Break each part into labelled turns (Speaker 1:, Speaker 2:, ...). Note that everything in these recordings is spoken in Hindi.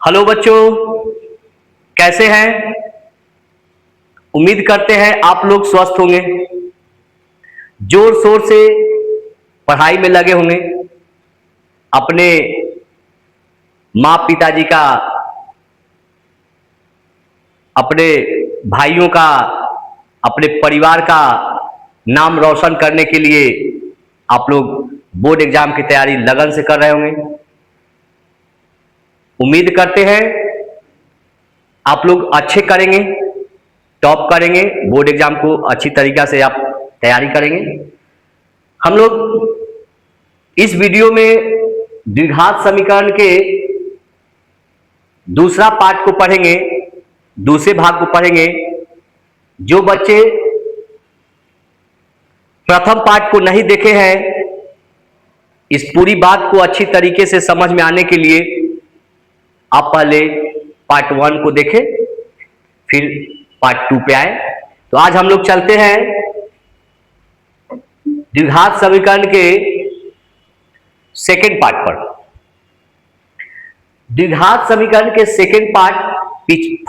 Speaker 1: हेलो बच्चों, कैसे हैं? उम्मीद करते हैं आप लोग स्वस्थ होंगे, जोर शोर से पढ़ाई में लगे होंगे, अपने माँ पिताजी का, अपने भाइयों का, अपने परिवार का नाम रोशन करने के लिए आप लोग बोर्ड एग्जाम की तैयारी लगन से कर रहे होंगे। उम्मीद करते हैं आप लोग अच्छे करेंगे, टॉप करेंगे, बोर्ड एग्जाम को अच्छी तरीक़ा से आप तैयारी करेंगे। हम लोग इस वीडियो में द्विघात समीकरण के दूसरा पार्ट को पढ़ेंगे, दूसरे भाग को पढ़ेंगे। जो बच्चे प्रथम पार्ट को नहीं देखे हैं, इस पूरी बात को अच्छी तरीके से समझ में आने के लिए आप पहले पार्ट 1 को देखें, फिर पार्ट 2 पे आए। तो आज हम लोग चलते हैं द्विघात समीकरण के सेकेंड पार्ट पर। द्विघात समीकरण के सेकेंड पार्ट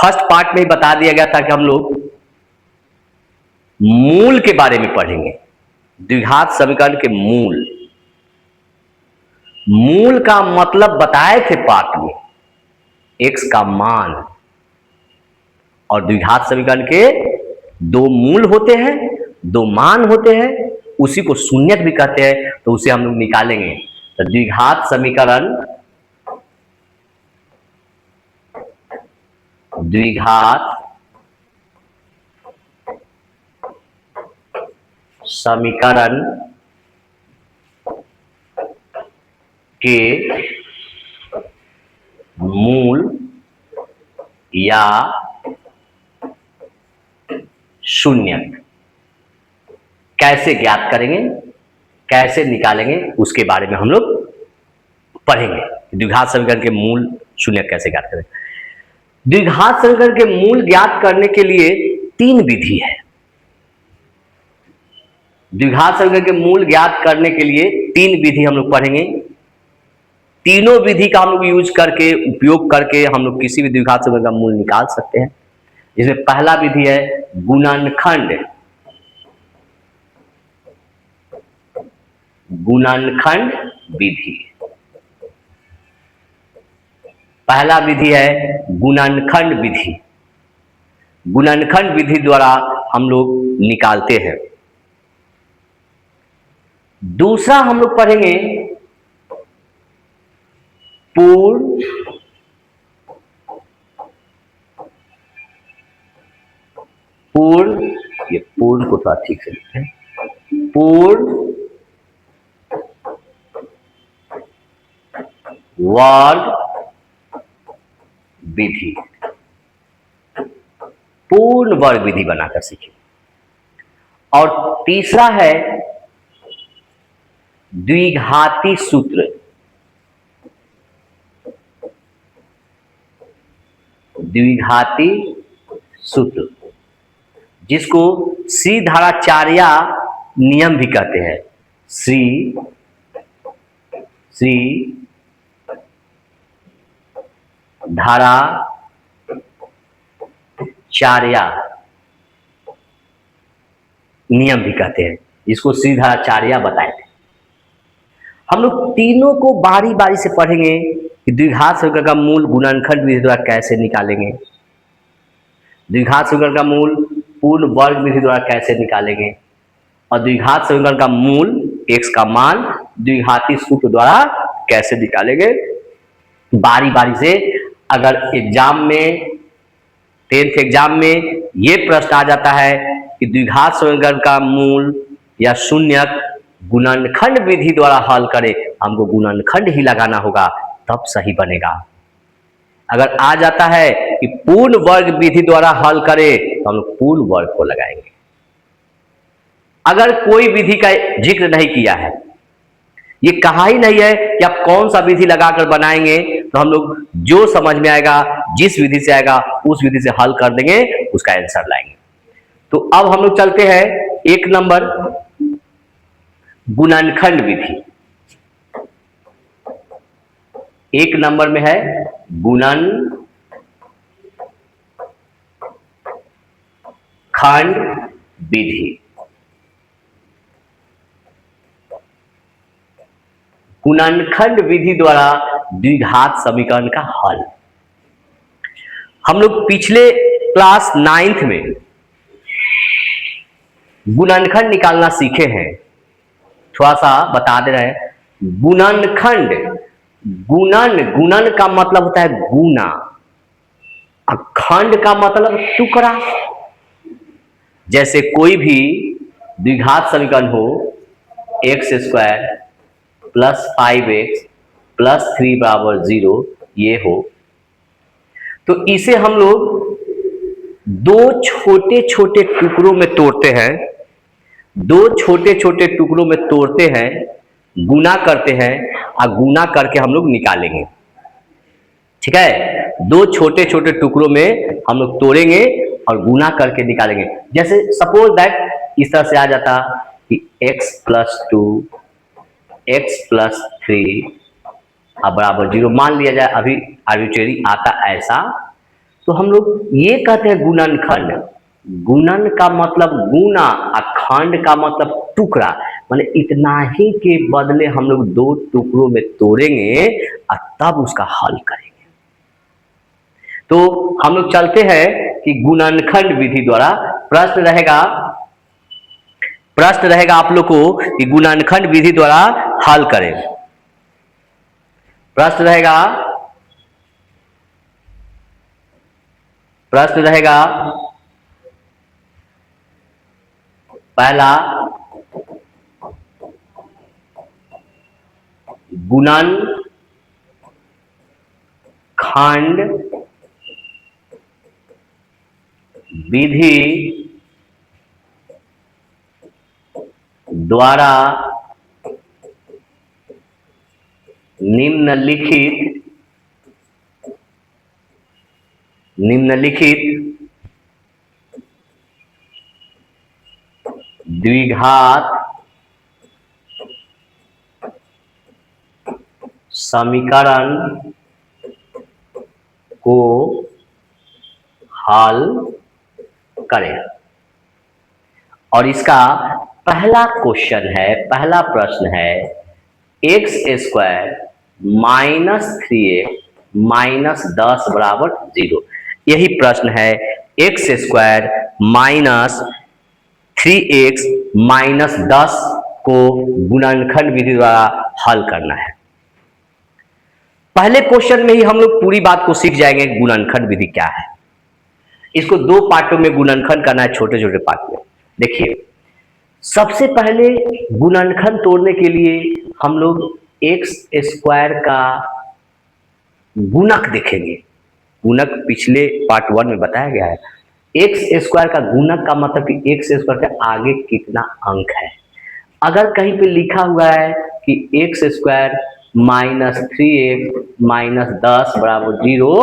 Speaker 1: फर्स्ट पार्ट में ही बता दिया गया था कि हम लोग मूल के बारे में पढ़ेंगे। द्विघात समीकरण के मूल का मतलब बताए थे पार्ट में, x का मान। और द्विघात समीकरण के दो मूल होते हैं, दो मान होते हैं, उसी को शून्यक भी कहते हैं। तो उसे हम लोग निकालेंगे। तो द्विघात समीकरण के मूल या शून्यक कैसे ज्ञात करेंगे, कैसे निकालेंगे, उसके बारे में हम लोग पढ़ेंगे। द्विघात समीकरण के मूल शून्यक कैसे ज्ञात करें। द्विघात समीकरण के मूल ज्ञात करने के लिए तीन विधि है। द्विघात समीकरण के मूल ज्ञात करने के लिए तीन विधि हम लोग पढ़ेंगे। तीनों विधि का हम लोग यूज करके, उपयोग करके हम लोग किसी भी द्विघात समीकरण का मूल निकाल सकते हैं। जिसमें पहला विधि है गुणनखंड विधि। पहला विधि है गुणनखंड विधि। गुणनखंड विधि द्वारा हम लोग निकालते हैं। दूसरा हम लोग पढ़ेंगे पूर्ण ये पूर्ण को थोड़ा ठीक से लिखते हैं, पूर्ण वर्ग विधि। पूर्ण वर्ग विधि बनाकर सीखें। और तीसरा है द्विघाती सूत्र। द्विघाती सूत्र जिसको श्रीधराचार्य नियम भी कहते हैं। श्रीधराचार्य नियम भी कहते हैं, जिसको श्रीधराचार्य बताए थे। हम लोग तीनों को बारी बारी से पढ़ेंगे कि द्विघात समीकरण का मूल गुणनखंड विधि द्वारा कैसे निकालेंगे, द्विघात समीकरण का मूल पूर्ण वर्ग विधि द्वारा कैसे निकालेंगे, और द्विघात समीकरण का मूल x का मान द्विघाती सूत्र द्वारा कैसे निकालेंगे। बारी बारी से अगर एग्जाम में 10th एग्जाम में ये प्रश्न आ जाता है कि द्विघात समीकरण का मूल या शून्यक गुणनखंड विधि द्वारा हल करें, हमको गुणनखंड ही लगाना होगा, तब सही बनेगा। अगर आ जाता है कि पूर्ण वर्ग विधि द्वारा हल करें, तो हम लोग पूर्ण वर्ग को लगाएंगे। अगर कोई विधि का जिक्र नहीं किया है, ये कहा ही नहीं है कि आप कौन सा विधि लगाकर बनाएंगे, तो हम लोग जो समझ में आएगा, जिस विधि से आएगा उस विधि से हल कर देंगे, उसका आंसर लाएंगे। तो अब हम लोग चलते हैं 1 नंबर गुणनखंड विधि। 1 नंबर में है गुणनखंड खंड विधि, गुणनखंड विधि द्वारा द्विघात समीकरण का हल। हम लोग पिछले क्लास 9th में गुणनखंड निकालना सीखे हैं, थोड़ा सा बता दे रहे हैं। गुणनखंड, गुणन का मतलब होता है गुना, खंड का मतलब टुकड़ा। जैसे कोई भी द्विघात समीकरण हो, x square plus 5x plus 3 बराबर 0, ये हो, तो इसे हम लोग दो छोटे छोटे टुकड़ों में तोड़ते हैं, दो छोटे छोटे टुकड़ों में तोड़ते हैं, गुना करते हैं और गुना करके हम लोग निकालेंगे। ठीक है, दो छोटे छोटे टुकड़ों में हम लोग तोड़ेंगे और गुना करके निकालेंगे। जैसे सपोज दैट इस तरह से आ जाता कि x प्लस 2 x प्लस 3 बराबर 0 मान लिया जाए, अभी आर्बिट्रेरी आता ऐसा, तो हम लोग ये कहते हैं गुणनखंड। गुणन का मतलब गुना और खंड का मतलब टुकड़ा, माने इतना ही के बदले हम लोग दो टुकड़ों में तोड़ेंगे और तब उसका हल करेंगे। तो हम लोग चलते हैं कि गुणनखंड विधि द्वारा प्रश्न रहेगा आप लोग को कि गुणनखंड विधि द्वारा हल करें। प्रश्न रहेगा पहला, गुणनखंड विधि द्वारा निम्नलिखित द्विघात समीकरण को हल करें। और इसका पहला क्वेश्चन है, पहला प्रश्न है, x square minus 3x minus 10 बराबर 0। यही प्रश्न है, x square minus 3x minus 10 को गुणनखंड विधि द्वारा हल करना है। पहले क्वेश्चन में ही हम लोग पूरी बात को सीख जाएंगे गुणनखंड विधि क्या है। इसको दो पार्टों में गुणनखंड करना है, छोटे छोटे पार्ट में। देखिए, सबसे पहले गुणनखंड तोड़ने के लिए हम लोग एक्स स्क्वायर का गुणक देखेंगे। गुणक पिछले पार्ट 1 में बताया गया है। एक्स स्क्वायर का गुणक का मतलब कि एक्स स्क्वायर के आगे कितना अंक है। अगर कहीं पे लिखा हुआ है कि x square minus 3x minus 10 बराबर 0,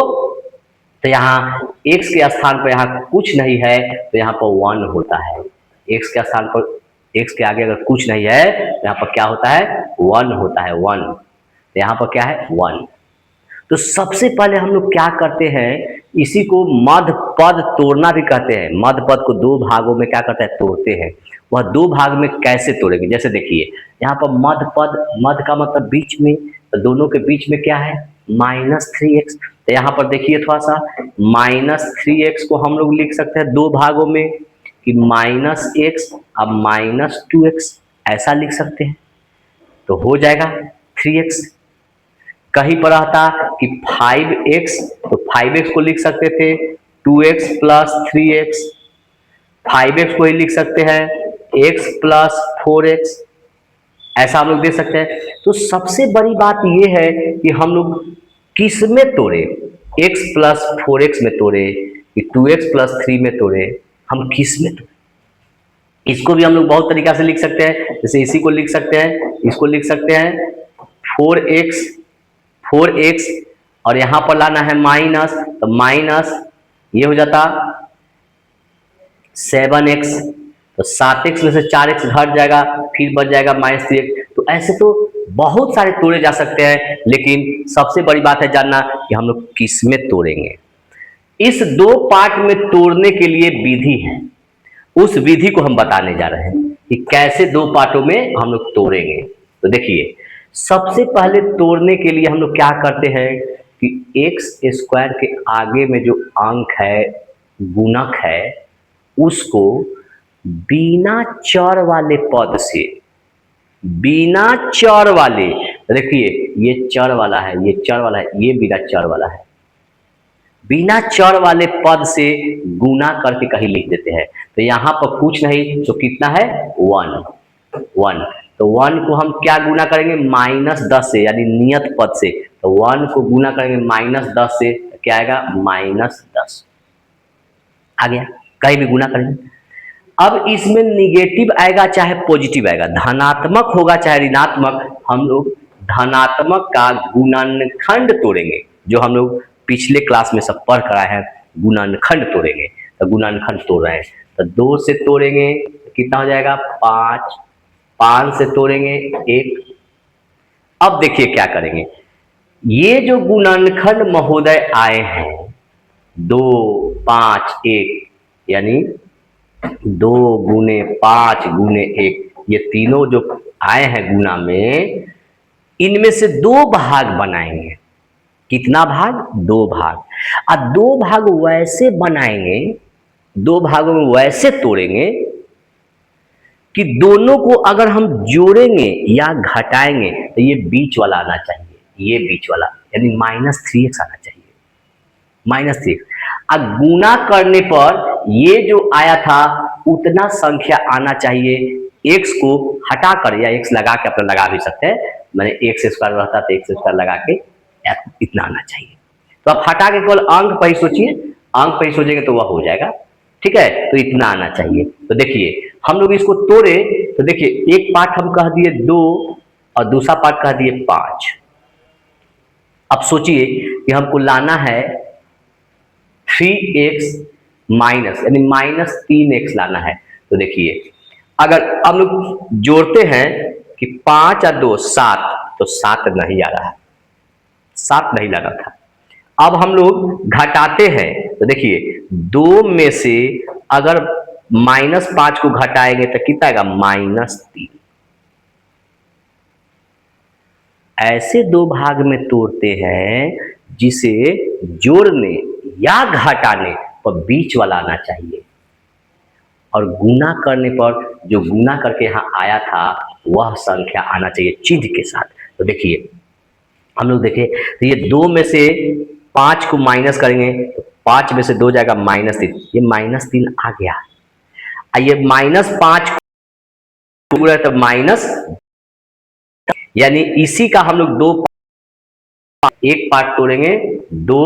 Speaker 1: तो यहाँ x के स्थान पर यहाँ कुछ नहीं है तो यहाँ पर 1 होता है। x के स्थान पर, x के आगे अगर कुछ नहीं है तो यहाँ पर क्या होता है, 1 होता है, 1। तो यहाँ पर क्या है, 1। तो सबसे पहले हम लोग क्या करते हैं, इसी को मध्य पद तोड़ना भी कहते हैं। मध्य पद को दो भागों में क्या करते हैं, तोड़ते हैं। वह दो भाग में कैसे तोड़ेंगे, जैसे देखिए यहाँ पर मध्य पद, मध्य का मतलब बीच में, तो दोनों के बीच में क्या है, माइनस 3x। तो यहाँ पर देखिए थोड़ा सा, माइनस 3x को हम लोग लिख सकते हैं दो भागों में कि माइनस x अब माइनस 2x, ऐसा लिख सकते हैं, तो हो जाएगा 3x। कहीं पर आता कि 5x, तो 5x को लिख सकते थे 2x प्लस 3x, 5x को ही लिख सकते हैं x प्लस 4x, ऐसा हम लोग दे सकते हैं। तो सबसे बड़ी बात यह है कि हम लोग किस में तोड़े, x प्लस 4x में तोड़े कि 2x प्लस 3 में तोड़े, हम किस में तोड़े। इसको भी हम लोग बहुत तरीका से लिख सकते हैं। जैसे इसी को लिख सकते हैं, इसको लिख सकते हैं 4x और यहां पर लाना है माइनस, तो माइनस ये हो जाता 7x, तो 7x में से 4x घट जाएगा, फिर बच जाएगा माइनस 3x। तो ऐसे तो बहुत सारे तोड़े जा सकते हैं, लेकिन सबसे बड़ी बात है जानना कि हम लोग किस में तोड़ेंगे। इस दो पार्ट में तोड़ने के लिए विधि है। उस विधि को हम बताने जा रहे हैं कि कैसे दो पार्टों में हम लोग तोड़ेंगे। तो देखिए, सबसे पहले तोड़ने के लिए हम लोग क्या करते हैं कि एक्स स्क्वायर के आगे में जो अंक है, गुणक है, उसको बिना चर वाले पद से, बिना चर वाले, देखिए ये चर वाला है, ये चर वाला है, ये बिना चर वाला है, बिना चर वाले पद से गुना करके कहीं लिख देते हैं। तो यहां पर कुछ नहीं तो कितना है, वन। वन, तो वन को हम क्या गुना करेंगे, -10 से, यानी नियत पद से। तो वन को गुना करेंगे -10 से, क्या आएगा, -10 आ गया, कहीं भी गुना करेंगे। अब इसमें निगेटिव आएगा चाहे पॉजिटिव आएगा, धनात्मक होगा चाहे ऋणात्मक, हम लोग धनात्मक का गुणनखंड तोड़ेंगे, जो हम लोग पिछले क्लास में सब पढ़ कर आए हैं, गुणनखंड तोड़ेंगे। तो गुणनखंड तोड़ रहे हैं, तो 2 से तोड़ेंगे तो कितना हो जाएगा, 5, 5 से तोड़ेंगे 1। अब देखिए क्या करेंगे, ये जो गुणनखंड महोदय आए हैं 2, 5, 1, यानी 2 गुने 5 गुने 1, ये तीनों जो आए हैं गुना में, इनमें से 2 भाग बनाएंगे। कितना भाग, 2 भाग। और 2 भाग वैसे बनाएंगे, 2 भागों में वैसे तोड़ेंगे कि दोनों को अगर हम जोड़ेंगे या घटाएंगे तो ये बीच वाला आना चाहिए, ये बीच वाला, यानी -3x आना चाहिए, -3x। अब गुना करने पर ये जो आया था उतना संख्या आना चाहिए, x को हटा कर या x लगा के अपना लगा भी सकते हैं, मैंने x स्क्वायर रहता तो x स्क्वायर लगा के इतना आना चाहिए। तो आप हटा के केवल अंक पर ही सोचिए, अंक पर ही सोचेंगे तो वह हो जाएगा, ठीक है। तो इतना आना चाहिए। तो देखिए हम लोग इसको तोड़े, तो देखिए एक पार्ट हम कह दिए 2 और दूसरा पार्ट कह दिए 5। अब सोचिए कि हमको लाना है 3x माइनस, यानी -3x लाना है। तो देखिए अगर हम लोग जोड़ते हैं कि 5 और 2 7, तो 7 नहीं आ रहा है, 7 नहीं लाना था। अब हम लोग घटाते हैं, तो देखिए 2 में से अगर -5 को घटाएंगे तो कितना आएगा, -3। ऐसे 2 भाग में तोड़ते हैं जिसे जोड़ने या घटाने पर बीच वाला आना चाहिए, और गुना करने पर जो गुना करके यहाँ आया था वह संख्या आना चाहिए चिन्ह के साथ। तो देखिए हम लोग देखें तो ये 2 में से 5 को माइनस करेंगे तो 5 में से 2 जाएगा -3, ये -3 आ गया। ये -5 पूरा तो माइनस, यानी इसी का हम लोग 2 एक पार्ट तोड़ेंगे 2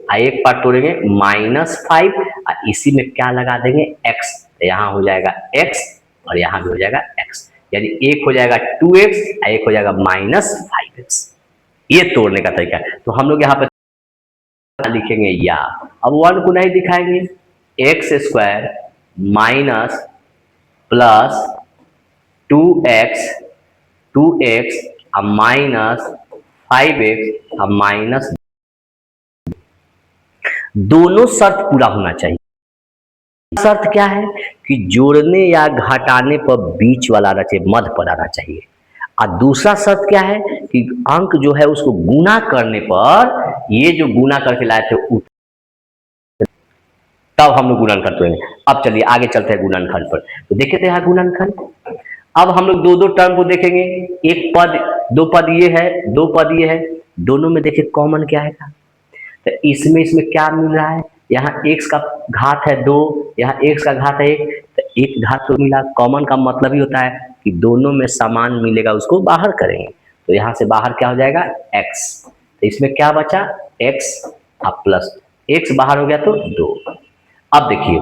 Speaker 1: और एक पार्ट तोड़ेंगे -5, और इसी में क्या लगा देंगे, x। तो यहाँ हो जाएगा x और यहाँ भी हो जाएगा x, यानी एक हो जाएगा 2x और एक हो जाएगा -5x। ये तोड़ने का तरीका है। तो हम लोग यहाँ पे लिखेंगे या, अब 1 को नहीं दिखाएंगे, x square minus plus 2x और -5x और माइनस, दोनों शर्त पूरा होना चाहिए। शर्त क्या है कि जोड़ने या घटाने पर बीच वाला आना चाहिए, मध्य पद आना चाहिए। और दूसरा शर्त क्या है कि अंक जो है उसको गुना करने पर, ये जो गुना करके लाए थे तब हम लोग गुणनखंड करेंगे। अब चलिए आगे चलते हैं गुणनखंड पर। तो देखे थे यहाँ गुणनखंड, अब हम लोग 2 टर्म को देखेंगे, एक पद, 2 पद ये है, 2 पद ये है, दोनों में देखिए कॉमन क्या है। तो इसमें क्या मिल रहा है, यहाँ x का घात है 2, यहाँ x का घात है 1, तो एक घात तो मिला। कॉमन का मतलब ही होता है कि दोनों में समान मिलेगा, उसको बाहर करेंगे। तो यहाँ से बाहर क्या हो जाएगा, x। तो इसमें क्या बचा, x और प्लस x बाहर हो गया तो 2। अब देखिए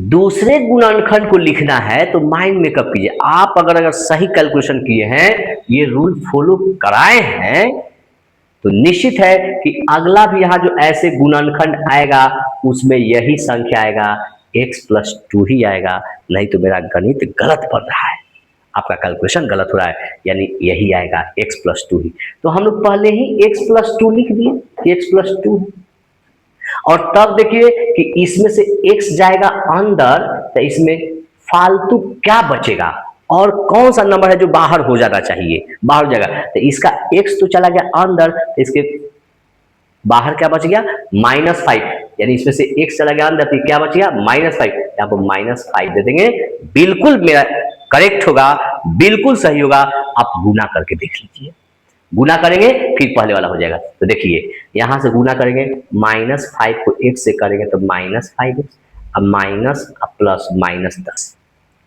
Speaker 1: दूसरे गुणनखंड को लिखना है तो माइंड मेकअप कीजिए। आप अगर सही कैलकुलेशन किए हैं, ये रूल फॉलो कराए हैं, तो निश्चित है कि अगला भी यहाँ जो ऐसे गुणनखंड आएगा उसमें यही संख्या आएगा, x+2 ही आएगा। नहीं तो मेरा गणित गलत पढ़ रहा है, आपका कैलकुलेशन गलत हो रहा है, यानी यही आएगा x+2 ही। तो हम लोग पहले ही x+2 लिख दिए, x+2। और तब देखिए कि इसमें से x जाएगा अंदर, तो इसमें फालतू क्या बचेगा और कौन सा नंबर है जो बाहर हो जाना चाहिए, बाहर हो जाएगा। तो इसका x तो चला गया अंदर, तो इसके बाहर क्या बच गया, -5, यानी इसमें से x चला गया अंदर, तो क्या बच गया -5, यहाँ पर -5 दे देंगे। बिल्कुल मेरा करेक्ट होगा, बिल्कुल सही होगा। आप गुना करके देख लीजिए, गुना करेंगे फिर पहले वाला हो जाएगा। तो देखिए यहां से गुना करेंगे, -5 को x से करेंगे तो -5x, अब माइनस प्लस -10,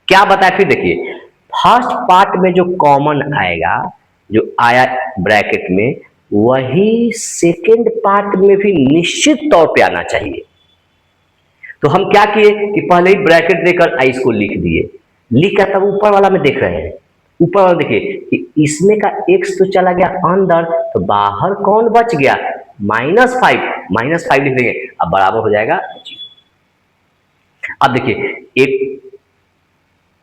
Speaker 1: क्या बताया फिर देखिए, फर्स्ट पार्ट में जो कॉमन आएगा, जो आया ब्रैकेट में, वही सेकेंड पार्ट में भी निश्चित तौर पे आना चाहिए। तो हम क्या किए कि पहले ही ब्रैकेट देकर इसको लिख दिए, लिख कर तब ऊपर वाला में देख रहे हैं, ऊपर वाला देखिए कि इसमें का x तो चला गया अंदर, तो बाहर कौन बच गया, -5 लिख देंगे, अब बराबर हो जाएगा 0। अब देखिए एक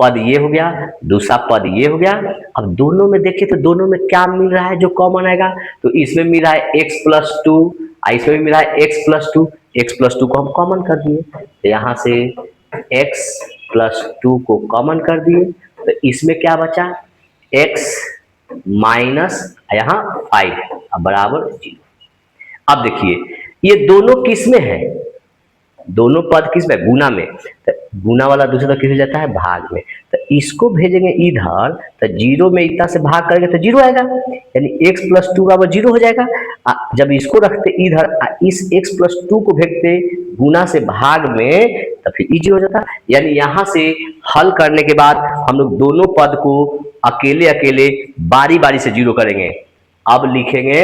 Speaker 1: पद ये हो गया, दूसरा पद ये हो गया। अब दोनों में देखिए तो दोनों में क्या मिल रहा है जो कॉमन आएगा, तो इसमें मिल रहा है x+2, इसमें भी मिल रहा है x+2, x+2 को हम कॉमन कर दिए, तो यहाँ से x+2 को कॉमन कर दिए, तो इसमें क्या बचा, x माइनस यहाँ 5, अब बराबर 0। अब देखिए ये दोनों किस में है, दोनों पद किस में, गुना में, तो गुना वाला दूसरा तो किस में जाता है, भाग में, तो इसको भेजेंगे इधर, तो 0 में इतना से भाग करेंगे तो 0 आएगा, यानी x+2 बराबर 0 हो जाएगा। जब इसको रखते इधर, इस x+2 को भेजते गुना से भाग में, तो फिर इजी हो जाता। यानी यहां से हल करने के बाद हम लोग दोनों पद को अकेले अकेले बारी बारी से 0 करेंगे। अब लिखेंगे,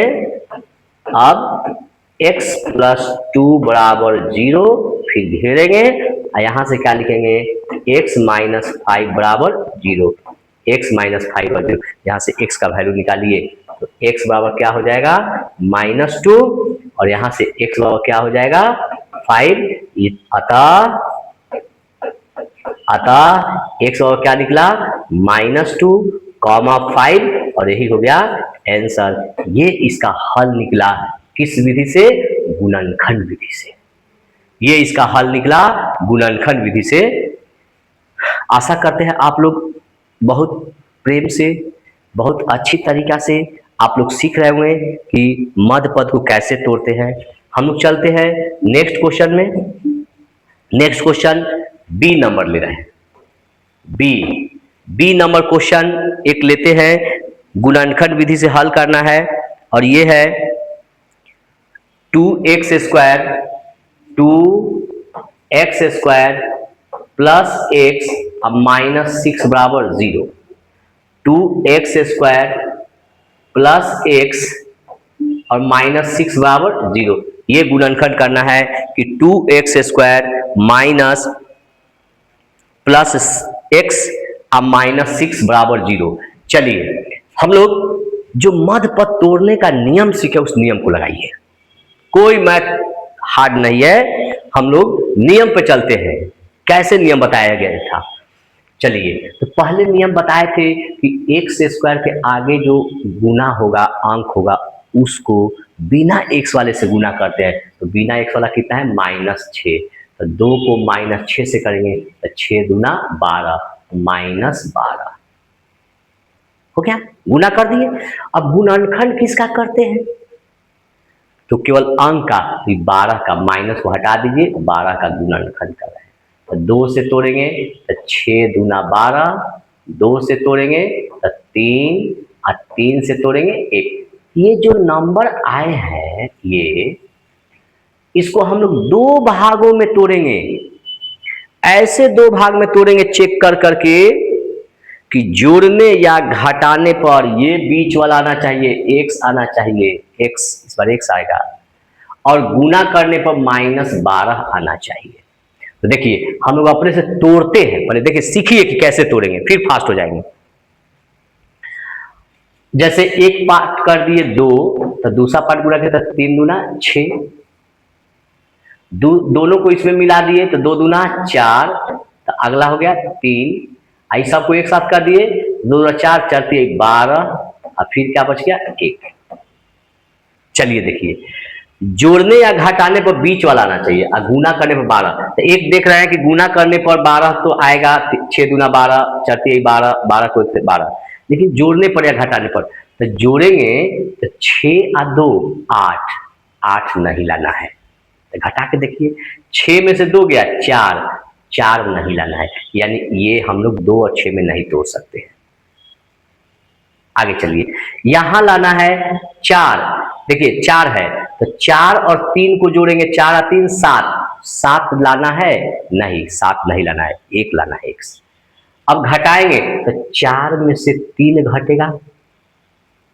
Speaker 1: अब x+2 बराबर 0, फिर घेरेंगे, यहां से क्या लिखेंगे, x-5 बराबर 0, x-5 बराबर 0, यहां से x का वैल्यू निकालिए, तो x बराबर क्या हो जाएगा, -2, और यहां से x बराबर क्या हो जाएगा, 5। अतः x बराबर क्या निकला, -2, 5, और यही हो गया आंसर। ये इसका हल निकला, किस विधि से, गुणनखंड विधि से। ये इसका हल निकला गुणनखंड विधि से। आशा करते हैं आप लोग बहुत प्रेम से, बहुत अच्छी तरीका से आप लोग सीख रहे होंगे कि मध्य पद को कैसे तोड़ते हैं। हम लोग चलते हैं नेक्स्ट क्वेश्चन में। नेक्स्ट क्वेश्चन बी नंबर ले रहे हैं, बी नंबर क्वेश्चन एक लेते हैं, गुणनखंड विधि से हल करना है, और ये है 2x² प्लस x अब -6 बराबर 0, 2x² प्लस x और -6 बराबर 0। ये गुणनखंड करना है कि 2x² माइनस प्लस x अब -6 बराबर 0। चलिए हम लोग जो मध्य पद तोड़ने का नियम सीखे उस नियम को लगाइए, कोई मैथ हार्ड नहीं है, हम लोग नियम पे चलते हैं। कैसे नियम बताया गया था, चलिए तो पहले नियम बताए थे कि x² के आगे जो गुना होगा, अंक होगा, उसको बिना x वाले से गुना करते हैं, तो बिना x वाला कितना है, -6, तो 2 को -6 से करेंगे तो 6 दूना 12, -12 हो गया, गुना कर दिए। अब गुणनखंड किसका करते हैं, तो केवल अंक का, 12 का माइनस को हटा दीजिए, 12 का गुणनखंड कर रहे हैं, तो 2 से तोड़ेंगे तो 6 दूना 12, 2 से तोड़ेंगे तो 3, और 3 से तोड़ेंगे 1। ये जो नंबर आए हैं, ये इसको हम लोग 2 भागों में तोड़ेंगे, ऐसे 2 भाग में तोड़ेंगे चेक कर करके कि जोड़ने या घटाने पर ये बीच वाला आना चाहिए, x आना चाहिए, x इस बार x आएगा, और गुना करने पर -12 आना चाहिए। तो देखिए हम लोग अपने से तोड़ते हैं, पहले देखिए सीखिए कि कैसे तोड़ेंगे, फिर फास्ट हो जाएंगे। जैसे एक पार्ट कर दिए 2, तो दूसरा पार्ट गुना किया तो 3 दूना 6, दोनों को इसमें मिला दिए तो 2 दूना 4, तो अगला हो गया 3, आई सबको एक साथ कर दिए, 2 दूना 4, 4 3 12, और फिर क्या बच गया 1। चलिए देखिए जोड़ने या घटाने पर बीच वाला आना चाहिए और गुना करने पर 12। तो एक देख रहे हैं कि गुना करने पर 12 तो आएगा, 6 दूना 12, चरती 12, 12 को 12, लेकिन जोड़ने पर या घटाने पर तो जोड़ेंगे तो 6 और 2 8, 8 नहीं लाना है। तो घटा के देखिए, 6 में से 2 गया 4, 4 नहीं लाना है, यानी ये हम लोग 2 और 6 में नहीं तोड़ सकते हैं। आगे चलिए, यहां लाना है 4, देखिए 4 है तो 4 और 3 को जोड़ेंगे, 4 और 3 7, 7 लाना है नहीं, 7 नहीं लाना है, 1 लाना है, 1। अब घटाएंगे तो 4 में से 3 घटेगा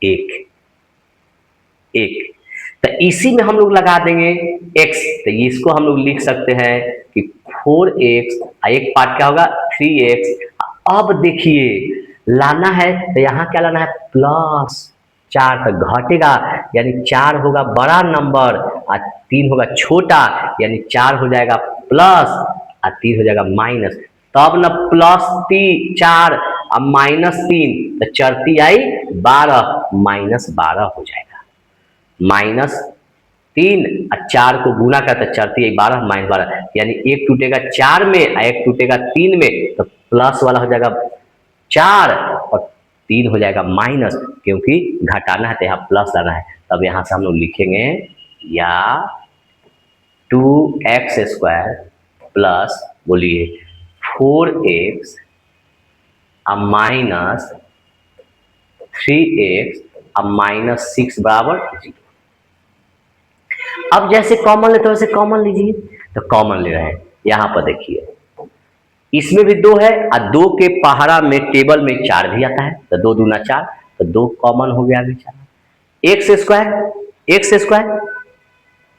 Speaker 1: 1, 1। तो इसी में हम लोग लगा देंगे x, तो इसको हम लोग लिख सकते हैं कि 4x, एक पार्ट क्या होगा 3x। अब देखिए लाना है तो यहाँ क्या लाना है प्लस 4, तो घटेगा यानी 4 होगा बड़ा नंबर और 3 होगा छोटा, यानी 4 हो जाएगा प्लस और 3 हो जाएगा माइनस। तब न प्लस 4 और माइनस 3, तो चरती आई 12, माइनस 12 हो जाएगा। माइनस 3 और 4 को गुना करते चरती आई 12 माइनस 12, यानी एक टूटेगा 4 में और एक टूटेगा 3 में, तो प्लस वाला हो जाएगा 4 और 3 हो जाएगा माइनस, क्योंकि घटाना है तो यहाँ प्लस लाना है। तब यहाँ से हम लोग लिखेंगे या 2x² प्लस बोलिए 4x माइनस 3x माइनस 6 बराबर 0। अब जैसे कॉमन लेते वैसे कॉमन लीजिए, तो कॉमन ले रहे हैं, यहां पर देखिए इसमें भी 2 है और 2 के पहाड़ा में टेबल में 4 भी आता है, तो 2 दूना 4, तो 2 कॉमन हो गया बेचारा। x²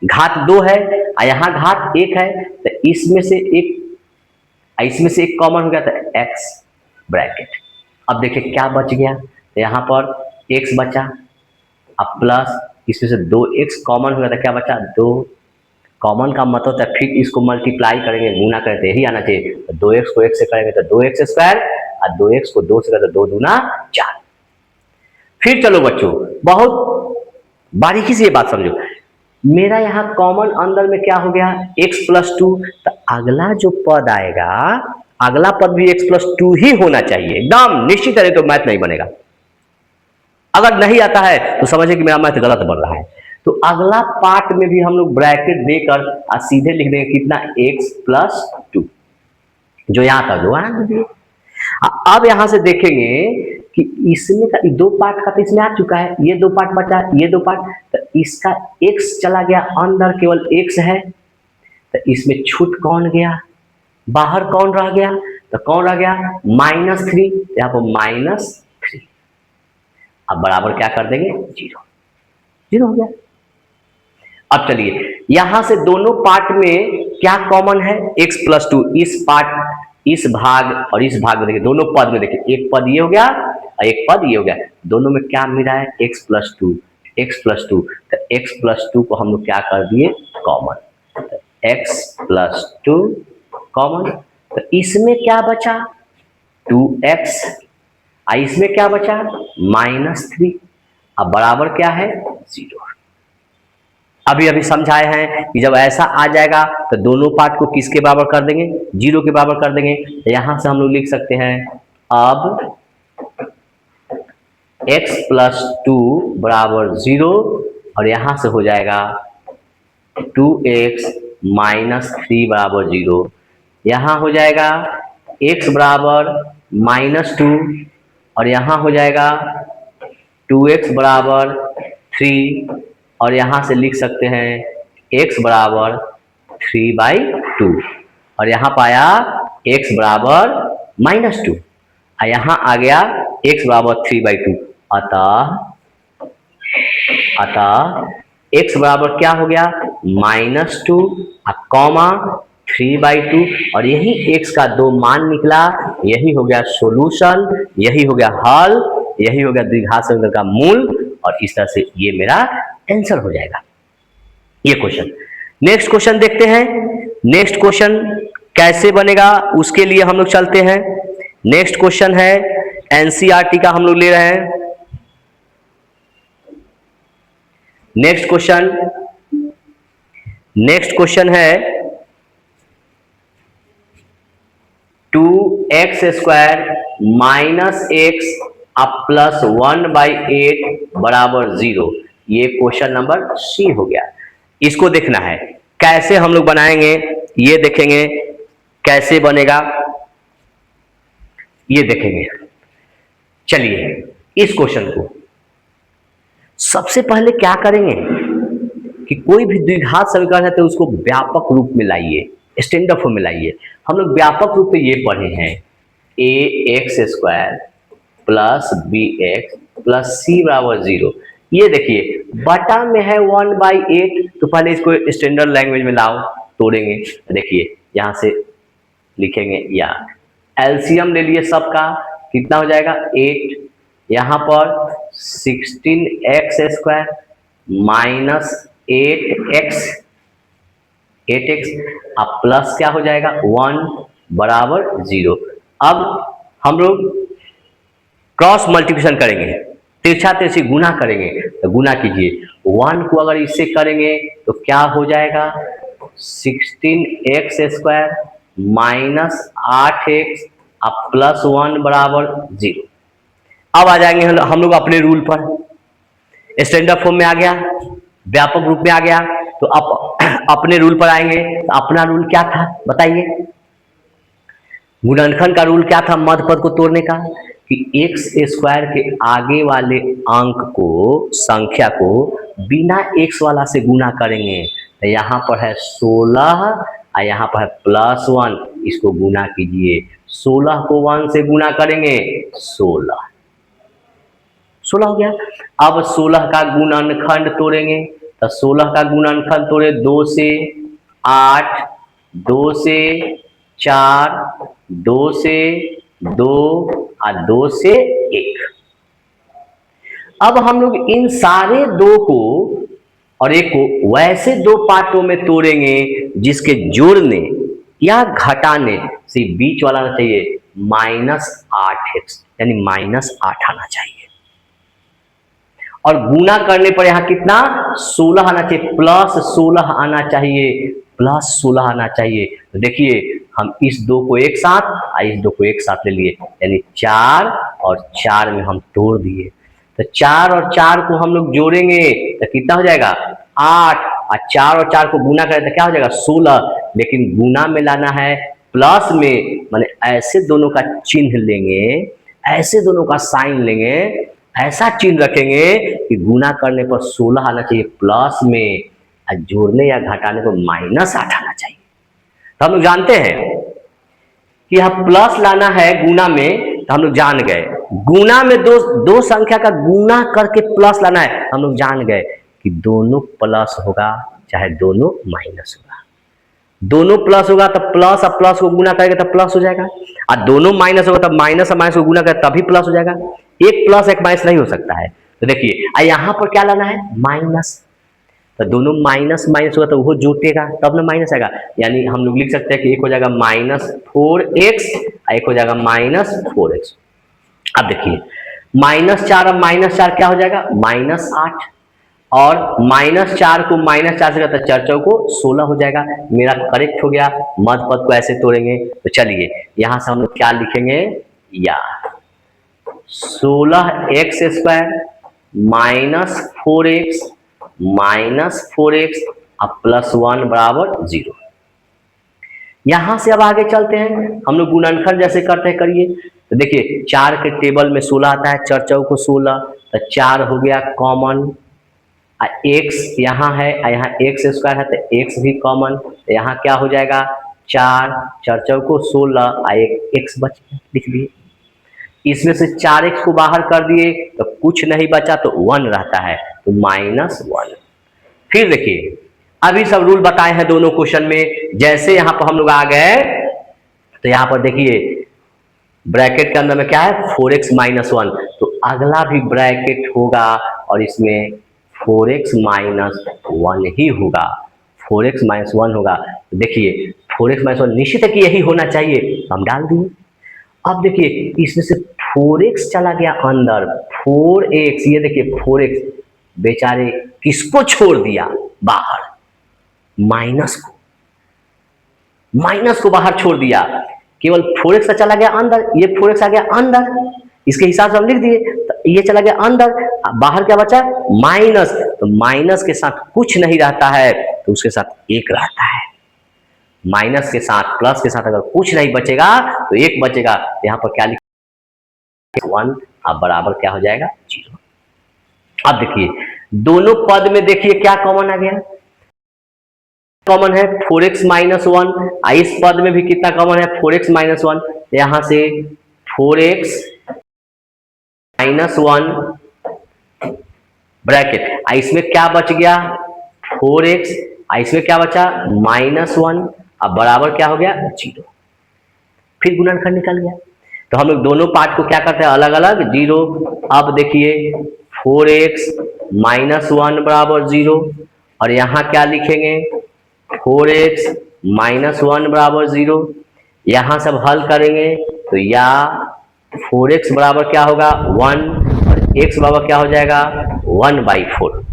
Speaker 1: घात 2 है और यहाँ घात 1 है, तो इसमें से एक कॉमन हो गया, तो x ब्रैकेट। अब देखिए क्या बच गया, तो यहाँ पर x बचा, अब प्लस इसमें से 2x कॉमन हो गया, तो क्या बचा 2। कॉमन का मतलब है फिर इसको मल्टीप्लाई करेंगे, गुना करेंगे तो यही आना चाहिए, तो 2x को 1 से करेंगे तो 2x² और 2x को 2 से करेंगे तो 2 दूना 4। फिर चलो बच्चों बहुत बारीकी से ये बात समझो, मेरा यहाँ कॉमन अंदर में क्या हो गया x+2, तो अगला जो पद आएगा अगला पद भी x+2 ही होना चाहिए, एकदम निश्चित है, तो मैथ नहीं बनेगा। अगर नहीं आता है तो समझिए कि मेरा मैथ गलत बन रहा है। तो अगला पार्ट में भी हम लोग ब्रैकेट देकर और सीधे लिख देंगे कितना x+2, जो यहाँ था 2। अब यहां से देखेंगे कि इसमें का 2 पार्ट का तो इसमें आ चुका है, ये 2 पार्ट बचा, ये 2 पार्ट, तो इसका x चला गया अंदर, केवल x है, तो इसमें छूट कौन गया, बाहर कौन रह गया, तो कौन रह गया -3, यहाँ पर -3। अब बराबर क्या कर देंगे 0, 0 हो गया। अब चलिए यहां से दोनों पार्ट में क्या कॉमन है x+2, इस पार्ट इस भाग और इस भाग में देखिए, दोनों पद में देखिए, एक पद ये हो गया और एक पद ये हो गया, दोनों में क्या मिला है x+2, तो x+2 को हम लोग क्या कर दिए कॉमन, तो x+2 कॉमन, तो इसमें क्या बचा 2x और इसमें क्या बचा -3, अब बराबर क्या है 0। अभी समझाए हैं कि जब ऐसा आ जाएगा तो दोनों पार्ट को किसके बराबर कर देंगे 0 के बराबर कर देंगे, तो यहां से हम लोग लिख सकते हैं अब x+2 बराबर 0, और यहां से हो जाएगा 2x -3 बराबर 0, यहां हो जाएगा x बराबर -2 और यहां हो जाएगा 2x बराबर 3, और यहां से लिख सकते हैं x बराबर 3/2, और यहां पाया x बराबर -2 और यहां आ गया x बराबर 3/2, अतः x बराबर क्या हो गया -2 कॉमा 3/2, और यही x का 2 मान निकला, यही हो गया सॉल्यूशन, यही हो गया हल, यही हो गया द्विघात समीकरण का मूल, और इस तरह से ये मेरा आंसर हो जाएगा ये क्वेश्चन। नेक्स्ट क्वेश्चन देखते हैं, नेक्स्ट क्वेश्चन कैसे बनेगा उसके लिए हम लोग चलते हैं। नेक्स्ट क्वेश्चन है एनसीईआरटी का, हम लोग ले रहे हैं। नेक्स्ट क्वेश्चन नेक्स्ट क्वेश्चन है 2x² माइनस एक्स प्लस 1/8 बराबर 0। ये क्वेश्चन नंबर सी हो गया। इसको देखना है कैसे हम लोग बनाएंगे, ये देखेंगे कैसे बनेगा, ये देखेंगे। चलिए इस क्वेश्चन को सबसे पहले क्या करेंगे कि कोई भी द्विघात समीकरण है तो उसको व्यापक रूप में लाइए, स्टैंडर्ड फॉर्म में लाइए। हम लोग व्यापक रूप में ये पढ़े हैं ax² plus bx plus c बराबर 0। ये देखिए बटा में है 1/8, तो पहले इसको स्टैंडर्ड लैंग्वेज में लाओ, तोड़ेंगे। देखिए यहां से लिखेंगे या एलसीएम ले लिए सबका, कितना हो जाएगा 8, यहां पर 16x² माइनस 8x अब प्लस क्या हो जाएगा 1 बराबर 0। अब हम लोग क्रॉस मल्टीप्लिकेशन करेंगे, तिरछा तिरछी गुना करेंगे, तो गुना कीजिए 1 को अगर इससे करेंगे तो क्या हो जाएगा 16x² माइनस 8x अब प्लस 1 बराबर 0। अब आ जाएंगे हम लोग अपने रूल पर, स्टैंडर्ड फॉर्म में आ गया, व्यापक रूप में आ गया, तो अब अपने रूल पर आएंगे। तो अपना रूल क्या था बताइए, गुणनखंड का रूल क्या था मध्य पद को तोड़ने का, कि x² के आगे वाले अंक को, संख्या को बिना x वाला से गुना करेंगे। तो यहाँ पर है 16 और यहाँ पर है प्लस 1, इसको गुना कीजिए। 16 को 1 से गुना करेंगे 16 हो गया। अब 16 का गुणनखंड तोड़ेंगे, तो 16 का गुणनखंड तोड़े 2 से 8, 2 से 4, 2 से 2 और 2 से 1। अब हम लोग इन सारे 2 को और 1 को वैसे 2 पार्टों में तोड़ेंगे जिसके जोड़ने या घटाने से बीच वाला आना चाहिए -8x, यानी -8 आना चाहिए। और गुना करने पर यहां कितना 16 आना चाहिए, प्लस 16 आना चाहिए, प्लस 16 आना चाहिए। तो देखिए हम इस 2 को एक साथ और इस 2 को एक साथ ले लिए, यानी 4 और 4 में हम तोड़ दिए। तो 4 और 4 को हम लोग जोड़ेंगे तो कितना हो जाएगा 8, और 4 और 4 को गुना करें तो क्या हो जाएगा 16। लेकिन गुना में लाना है प्लस में, माने ऐसे दोनों का चिन्ह लेंगे, ऐसे दोनों का साइन लेंगे, ऐसा चिन्ह रखेंगे कि गुना करने पर 16 आना चाहिए प्लस में, और जोड़ने या घटाने पर -8 आना चाहिए। तो हम लोग जानते हैं कि यह प्लस लाना है गुना में, तो हम लोग जान गए गुना में दो संख्या का गुना करके प्लस लाना है, हम लोग जान गए कि दोनों प्लस होगा चाहे दोनों माइनस होगा। दोनों प्लस होगा तब प्लस, और प्लस को गुना करेगा तब प्लस हो जाएगा, और दोनों माइनस होगा तब माइनस और माइनस को गुना करेगा तभी प्लस हो जाएगा। एक प्लस एक माइनस नहीं हो सकता है। तो देखिए यहां पर क्या लाना है माइनस, तो दोनों माइनस माइनस होगा तो वो जुटेगा तब ना माइनस आएगा। यानी हम लोग लिख सकते हैं कि एक हो जाएगा -4x और एक हो जाएगा -4x। अब देखिए -4 और -4 क्या हो जाएगा -8, और -4 को -4 से करता 4 चौको 16 हो जाएगा। मेरा करेक्ट हो गया। मध्य पद को ऐसे तोड़ेंगे। तो चलिए यहां से हम लोग क्या लिखेंगे, या 16x² -4x अब प्लस 1 बराबर 0। यहां से अब आगे चलते हैं, हम लोग गुणनखंड जैसे करते हैं करिए। तो देखिए 4 के टेबल में 16 आता है, 4 चौको 16, तो 4 हो गया कॉमन, x यहाँ है, यहाँ x² है तो x भी कॉमन, तो यहाँ क्या हो जाएगा 4, 4 चौको 16 और एक x बच गया, लिख दिए। इसमें से 4x को बाहर कर दिए तो कुछ नहीं बचा तो 1 रहता है, तो -1। फिर देखिए अभी सब रूल बताए हैं दोनों क्वेश्चन में। जैसे यहाँ पर हम लोग आ गए तो यहाँ पर देखिए ब्रैकेट के अंदर में क्या है 4x -1, तो अगला भी ब्रैकेट होगा और इसमें 4x -1 ही होगा, 4x -1 होगा। तो देखिए 4x -1 निश्चित है कि यही होना चाहिए, तो हम डाल दिए। अब देखिए इसमें से 4x चला गया अंदर, 4x, ये देखिए 4x बेचारे किसको छोड़ दिया बाहर, माइनस को बाहर छोड़ दिया, केवल 4x चला गया अंदर, ये 4x आ गया अंदर, इसके हिसाब से हम लिख दिए, तो ये चला गया अंदर, बाहर क्या बचा माइनस, तो माइनस के साथ कुछ नहीं रहता है तो उसके साथ एक रहता है। माइनस के साथ प्लस के साथ अगर कुछ नहीं बचेगा तो एक बचेगा, यहां पर क्या लिखा 1, अब बराबर क्या हो जाएगा 0। अब देखिए दोनों पद में देखिए क्या कॉमन आ गया, कॉमन है 4x माइनस 1, इस पद में भी कितना कॉमन है 4x माइनस 1, यहां से 4x माइनस 1 ब्रैकेट, इसमें क्या बच गया 4x, इसमें क्या बचा माइनस 1, अब बराबर क्या हो गया 0। फिर गुणनखंड निकल गया, तो हम लोग दोनों पार्ट को क्या करते हैं अलग अलग 0। अब देखिए 4x माइनस 1 बराबर 0, और यहां क्या लिखेंगे 4x माइनस 1 बराबर 0, यहां सब हल करेंगे तो या 4x बराबर क्या होगा 1 और x बराबर क्या हो जाएगा 1/4,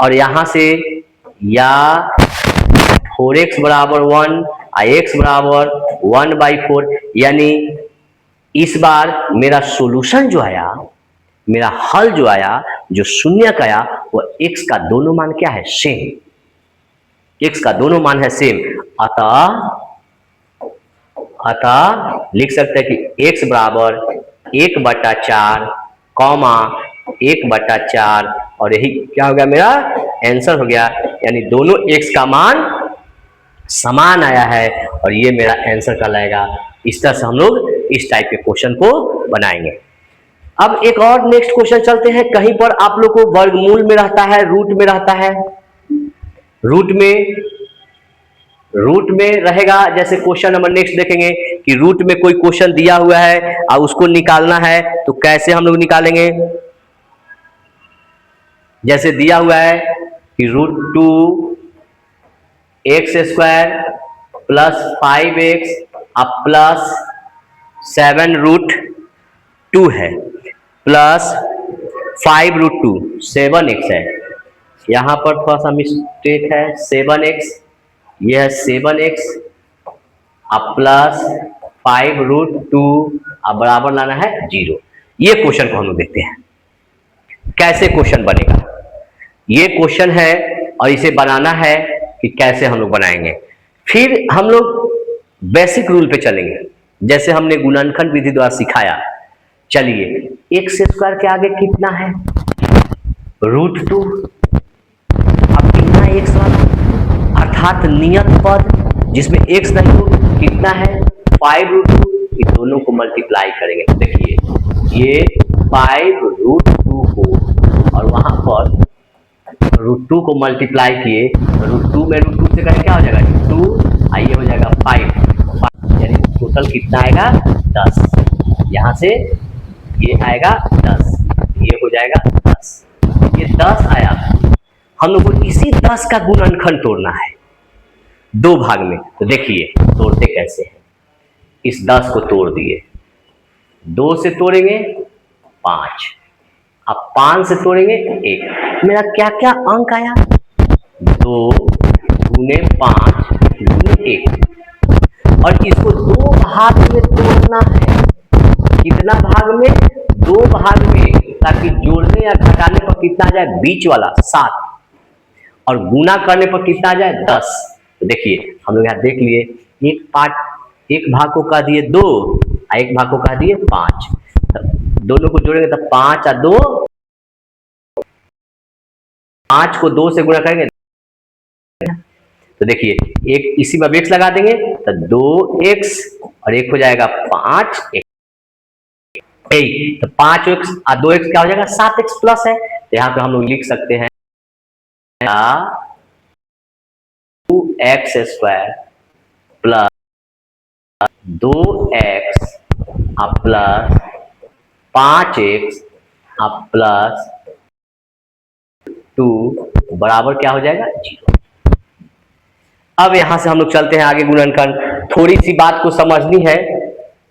Speaker 1: और यहां से या 4x बराबर 1 और x बराबर 1/4, यानी इस बार मेरा सॉल्यूशन जो आया, मेरा हल जो आया, जो शून्य का आया, वो x का दोनों मान क्या है सेम, x का दोनों मान है सेम, अतः लिख सकते हैं कि x बराबर 1/4 कॉमा 1/4, और यही क्या हो गया मेरा आंसर हो गया, यानी दोनों x का मान समान आया है और ये मेरा आंसर कहलाएगा। इस तरह से हम लोग इस टाइप के क्वेश्चन को बनाएंगे। अब एक और नेक्स्ट क्वेश्चन चलते हैं, कहीं पर आप लोग को वर्गमूल में रहता है, रूट में रहता है, रूट में रहेगा, जैसे क्वेश्चन नंबर नेक्स्ट देखेंगे कि रूट में कोई क्वेश्चन दिया हुआ है और उसको निकालना है, तो कैसे हम लोग निकालेंगे। जैसे दिया हुआ है कि √2x² प्लस 5x अब प्लस 7√2 है, प्लस 5√2 7x है, यहां पर थोड़ा सा मिस्टेक है 7x, यह है 7x अब प्लस 5√2 अब बराबर लाना है 0। ये क्वेश्चन को हम लोग देखते हैं कैसे क्वेश्चन बनेगा। ये क्वेश्चन है और इसे बनाना है कि कैसे हम लोग बनाएंगे। फिर हम लोग बेसिक रूल पे चलेंगे, जैसे हमने गुणनखंड विधि द्वारा सिखाया। चलिए x² के आगे कितना है √2, अब कितना x वाला, अर्थात नियत पद जिसमें x नहीं हो कितना है 5√2, इन दोनों को मल्टीप्लाई करेंगे। तो देखिए ये 5√2 को और वहां पर √2 को मल्टीप्लाई किए, √2 में √2 से करें क्या हो जाएगा 2, आइए हो जाएगा 5, यानी टोटल कितना आएगा 10, यहां से ये आएगा 10, ये हो जाएगा 10, ये 10 आया। हम लोग को इसी 10 का गुणनखंड तोड़ना है दो भाग में, तो देखिए तोड़ते कैसे हैं। इस 10 को तोड़ दिए, 2 से तोड़ेंगे 5, अब 5 से तोड़ेंगे 1, मेरा क्या क्या अंक आया 2 गुने 5 गुने 1, और इसको दो भाग में तोड़ना है। कितना भाग में 2 भाग में, ताकि जोड़ने या घटाने पर कितना आ जाए बीच वाला 7 और गुना करने पर कितना आ जाए 10। तो देखिए हम लोग यहाँ देख लिए, एक भाग को कह दिए 2 और एक भाग को कह दिए 5, दोनों को जोड़ेंगे तो 5 और 2, 5 को 2 से गुणा करेंगे, तो देखिए एक इसी में x लगा देंगे तो 2x और एक हो जाएगा 5x, तो 5x और 2x क्या हो जाएगा 7x प्लस है, तो यहाँ पे हम लोग लिख सकते हैं 2x² plus 2x plus 5x plus 2 बराबर क्या हो जाएगा 0। अब यहां से हम लोग चलते हैं आगे गुणनखंड। थोड़ी सी बात को समझनी है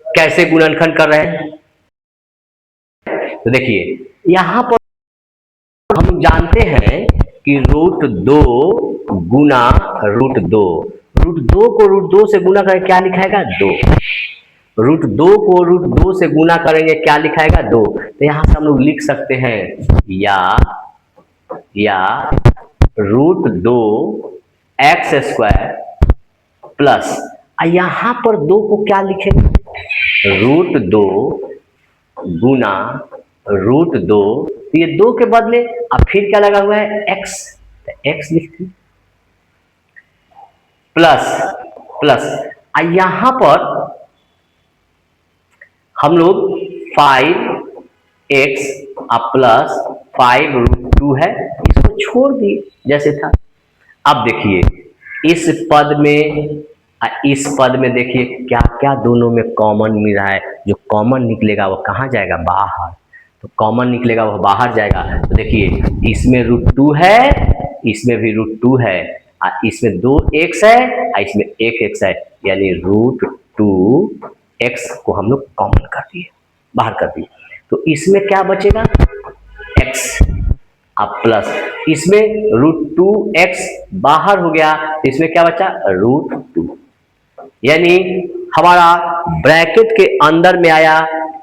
Speaker 1: कैसे गुणनखंड कर रहे हैं। तो देखिए यहां पर हम लोग जानते हैं कि √2 गुना √2, √2 को √2 से गुना करके क्या लिखाएगा 2, √2 को √2 से गुना करेंगे क्या लिखाएगा 2। तो यहां से हम लोग लिख सकते हैं या √2 x² प्लस, यहां पर 2 को क्या लिखेंगे √2 गुना √2, तो ये 2 के बदले अब फिर क्या लगा हुआ है x, तो x लिखते प्लस यहां पर हम लोग 5x प्लस 5√2 है, इसको छोड़ दिए जैसे था। अब देखिए इस पद में देखिए क्या क्या दोनों में कॉमन मिल रहा है, जो कॉमन निकलेगा वो कहाँ जाएगा बाहर, तो कॉमन निकलेगा वो बाहर जाएगा। तो देखिए इसमें √2 है, इसमें भी √2 है, इसमें 2x है, इसमें 1x है, यानी √2x को हम लोग कॉमन कर दिए, बाहर कर दिए। तो इसमें क्या बचेगा x अब प्लस, इसमें √2x बाहर हो गया, तो इसमें क्या बचा √2, यानी हमारा ब्रैकेट के अंदर में आया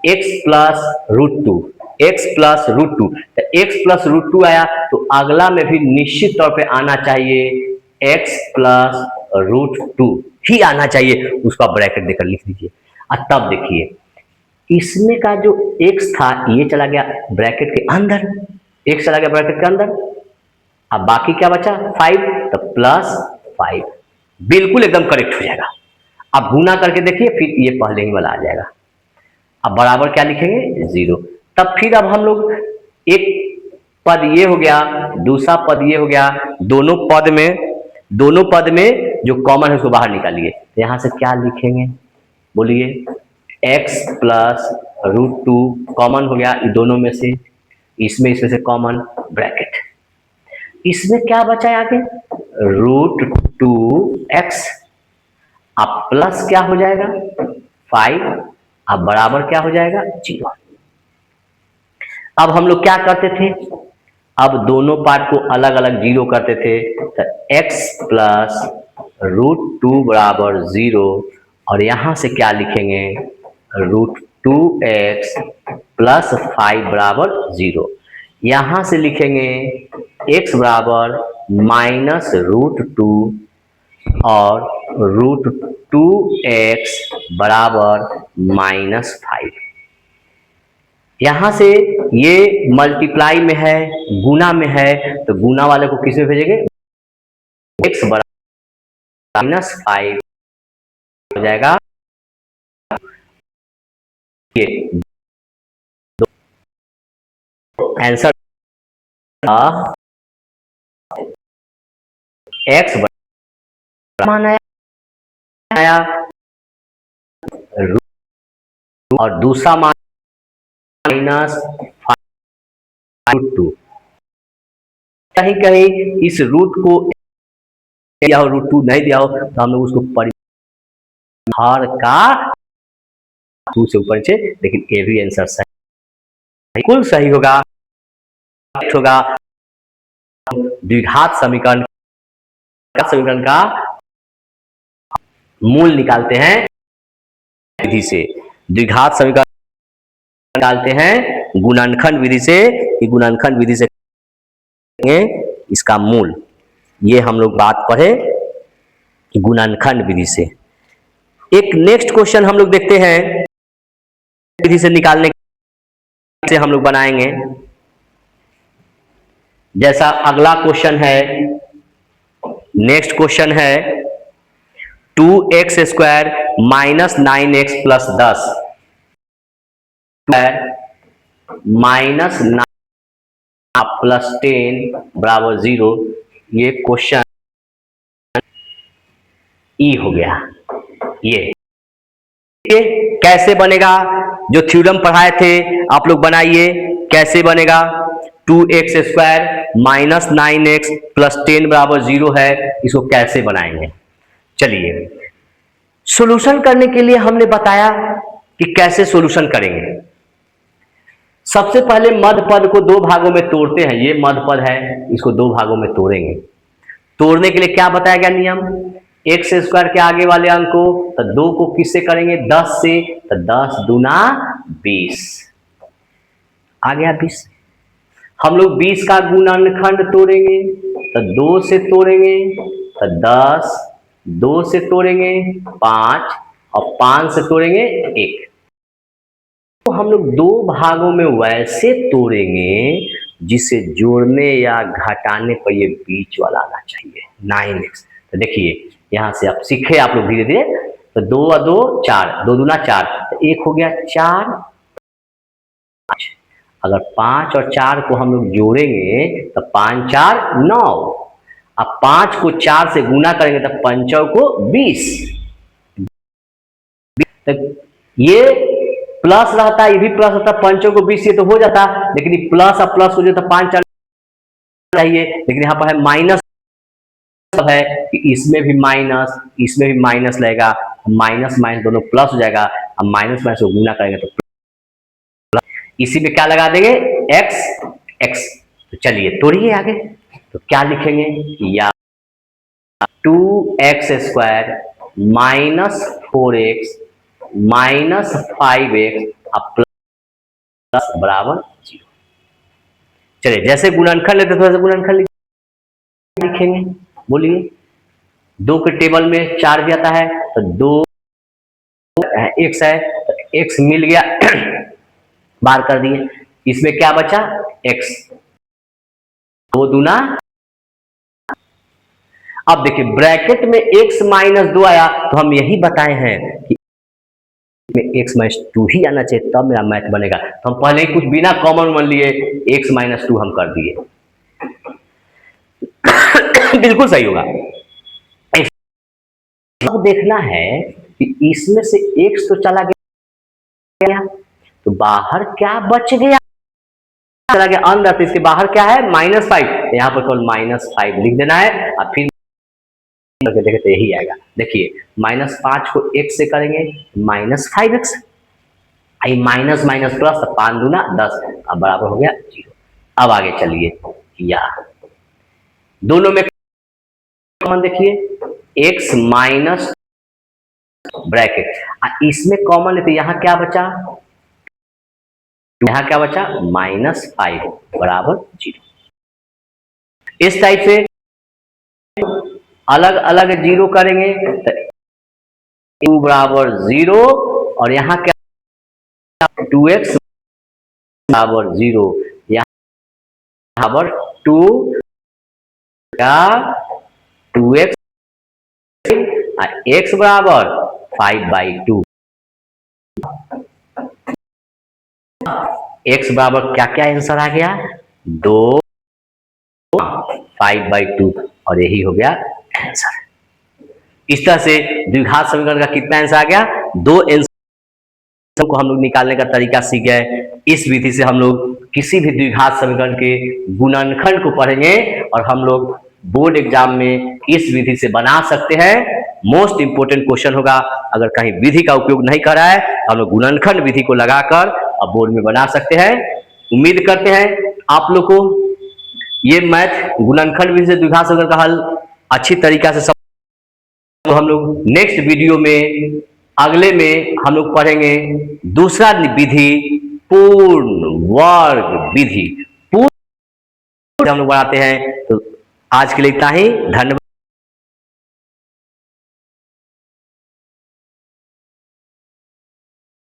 Speaker 1: x प्लस √2, x प्लस √2, तो x प्लस √2 आया, तो अगला में भी निश्चित तौर पे आना चाहिए x प्लस √2 ही आना चाहिए, उसका ब्रैकेट देकर लिख दीजिए। और तब देखिए इसमें का जो x था ये चला गया ब्रैकेट के अंदर, x चला गया ब्रैकेट के अंदर, अब बाकी क्या बचा 5, तो प्लस 5 बिल्कुल एकदम करेक्ट हो जाएगा। अब गुना करके देखिए फिर ये पहले ही वाला आ जाएगा। अब बराबर क्या लिखेंगे 0, तब फिर अब हम लोग एक पद ये हो गया, दूसरा पद ये हो गया, दोनों पद में जो कॉमन है उसको बाहर निकालिए। तो यहां से क्या लिखेंगे बोलिए, x प्लस √2 कॉमन हो गया दोनों में से, इसमें से कॉमन ब्रैकेट, इसमें क्या बचा है आगे √2x, अब प्लस क्या हो जाएगा 5, अब बराबर क्या हो जाएगा 0। अब हम लोग क्या करते थे, अब दोनों पार्ट को अलग अलग 0 करते थे, तो x प्लस √2 बराबर 0, और यहां से क्या लिखेंगे √2x प्लस 5 बराबर 0, यहां से लिखेंगे x बराबर माइनस √2 और √2x बराबर -5। यहां से ये मल्टीप्लाई में है, गुना में है, तो गुना वाले को किस में भेजेंगे x बराबर -5 हो जाएगा। ये आंसर x मान आया और दूसरा मान -5√2, कहीं कहीं इस रूट को दिया हो √2 नहीं दिया हो तो हम लोग उसको परिहार का 2 से ऊपर नीचे, लेकिन ये भी आंसर सही बिल्कुल सही होगा द्विघात समीकरण का मूल निकालते हैं विधि से, द्विघात समीकरण निकालते हैं गुणनखंड विधि से, गुणनखंड विधि से इसका मूल, ये हम लोग बात पढ़े गुणनखंड विधि से। एक नेक्स्ट क्वेश्चन हम लोग देखते हैं विधि से निकालने से हम लोग बनाएंगे, जैसा अगला क्वेश्चन है, नेक्स्ट क्वेश्चन है 2x² minus 9x plus 10 minus 9 plus 10 बराबर 0, ये क्वेश्चन ई हो गया। ये कैसे बनेगा, जो थ्योरम पढ़ाए थे आप लोग बनाइए, कैसे बनेगा 2x² माइनस 9x प्लस 10 बराबर 0 है, इसको कैसे बनाएंगे। चलिए सॉल्यूशन करने के लिए हमने बताया कि कैसे सॉल्यूशन करेंगे। सबसे पहले मध्य पद को दो भागों में तोड़ते हैं। ये मध्य पद है, इसको दो भागों में तोड़ेंगे। तोड़ने के लिए क्या बताया गया नियम, एक्स स्क्वायर के आगे वाले अंक को तो 2 को किससे करेंगे, 10 से, तो 10 दूना 20 आ गया 20। हम लोग 20 का गुणनखंड तोड़ेंगे तो 2 से तोड़ेंगे तो 10, 2 से तोड़ेंगे 5 और 5 से तोड़ेंगे 1। तो हम लोग दो भागों में वैसे तोड़ेंगे जिसे जोड़ने या घटाने पर ये बीच वाला आना चाहिए 9x। तो देखिए यहां से आप सीखे आप लोग धीरे धीरे। तो 2 और 2 4, 2 दूना 4, तो 1 हो गया 4 5। अगर 5 और 4 को हम लोग जोड़ेंगे तो 5 4 9। अब 5 को 4 से गुना करेंगे तो 5 को 20। तो ये प्लस रहता है, ये भी प्लस होता, 5 को 20 ये तो हो जाता, लेकिन ये प्लस और प्लस हो जाता 5 4 चाहिए, लेकिन यहाँ पर है माइनस है कि इसमें भी माइनस, इसमें भी माइनस लगेगा, माइनस माइनस दोनों प्लस हो जाएगा। अब माइनस माइनस को गुना करेंगे तो प्लस, इसी में क्या लगा देंगे एक्स एक्स। तो चलिए तोड़िए आगे। तो क्या लिखेंगे, या 2x square minus 4x minus 5x plus बराबर 0। चलिए जैसे गुणनखंड लेते थोड़ा सा गुणनखंड लिखेंगे। बोलिए 2 के टेबल में 4 भी आता है तो 2 x है तो x मिल गया बाहर कर दिए। इसमें क्या बचा x, 2 दूना। अब देखिए ब्रैकेट में x माइनस 2 आया तो हम यही बताए हैं कि में x माइनस 2 ही आना चाहिए तब मेरा मैथ बनेगा। तो हम पहले ही कुछ बिना कॉमन मान लिए x माइनस 2 हम कर दिए बिल्कुल सही होगा। अब देखना है कि इसमें से x तो चला गया तो बाहर क्या बच गया, चला गया अंदर, तो इसके बाहर क्या है -5। यहाँ पर केवल -5 लिख देना है और फिर देखे तो यही आएगा। देखिए -5 को x से करेंगे -5x, आई माइनस माइनस प्लस 5 दूना 10, अब बराबर हो गया 0। अब आगे चलिए, या दोनों में कॉमन देखिए x माइनस ब्रैकेट, इसमें कॉमन है तो यहाँ क्या बचा, यहाँ क्या बचा -5 बराबर 0। इस टाइप से अलग अलग जीरो करेंगे तो 2 बराबर 0 और यहाँ क्या 2x बराबर 0, यहाँ बराबर 2 का 2x x बराबर 5/2। x बराबर क्या क्या आंसर आ गया 2 5/2 और यही हो गया आंसर। इस तरह से द्विघात समीकरण का कितना आंसर आ गया, 2 आंसर को हम लोग निकालने का तरीका सीख गए। इस विधि से हम लोग किसी भी द्विघात समीकरण के गुणनखंड को पढ़ेंगे और हम लोग बोर्ड एग्जाम में इस विधि से बना सकते हैं। मोस्ट इंपोर्टेंट क्वेश्चन होगा, अगर कहीं विधि का उपयोग नहीं कर रहा है हम लोग गुणनखंड विधि को लगाकर अब बोर्ड में बना सकते हैं। उम्मीद करते हैं आप लोग को ये मैथ गुणनखंड विधि से द्विघात समीकरण का हल अच्छी तरीका से तो हम लोग नेक्स्ट वीडियो में अगले में हम लोग पढ़ेंगे दूसरा विधि पूर्ण वर्ग विधि। पूर्ण हम लोग बनाते हैं। तो आज के लिए इतना ही, धन्यवाद।